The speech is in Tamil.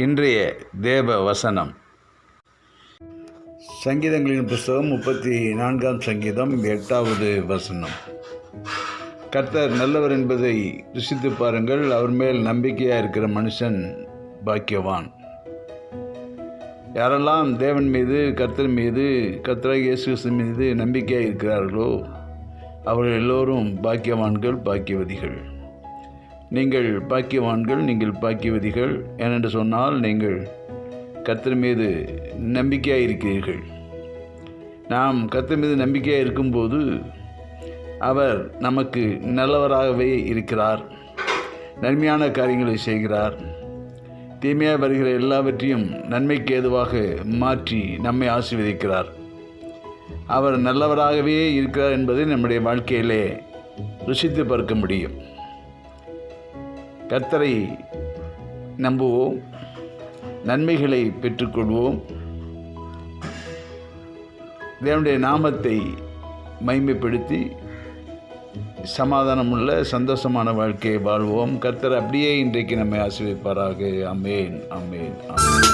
இன்றைய தேவ வசனம் சங்கீதங்களின் புஸ்தகம் 34ஆம் சங்கீதம் 8வது வசனம். கர்த்தர் நல்லவர் என்பதை ருசித்து பாருங்கள், அவர் மேல் நம்பிக்கையாக இருக்கிற மனுஷன் பாக்கியவான். யாரெல்லாம் தேவன் மீது, கர்த்தர் மீது, கர்த்தராகிய இயேசு கிறிஸ்து மீது நம்பிக்கையாக இருக்கிறார்களோ அவர்கள் எல்லோரும் பாக்கியவான்கள், பாக்கியவதிகள். நீங்கள் பாக்கியவான்கள், நீங்கள் பாக்கியவதிகள். ஏனென்று சொன்னால் நீங்கள் கர்த்தர் மீது நம்பிக்கையாக இருக்கிறீர்கள். நாம் கர்த்தர் மீது நம்பிக்கையாக இருக்கும்போது அவர் நமக்கு நல்லவராகவே இருக்கிறார், நன்மையான காரியங்களை செய்கிறார். தீமையாக வருகிற எல்லாவற்றையும் நன்மைக்கு ஏதுவாக மாற்றி நம்மை ஆசீர்வதிக்கிறார். அவர் நல்லவராகவே இருக்கிறார் என்பதை நம்முடைய வாழ்க்கையிலே ருசித்து பார்க்க முடியும். கர்த்தரை நம்புவோம், நன்மைகளை பெற்றுக்கொள்வோம், தேவனுடைய நாமத்தை மகிமைப்படுத்தி சமாதானமுள்ள சந்தோஷமான வாழ்க்கையை வாழ்வோம். கர்த்தர் அப்படியே இன்றைக்கு நம்மை ஆசீர்வதிப்பாராக. ஆமென், ஆமென், ஆமென்.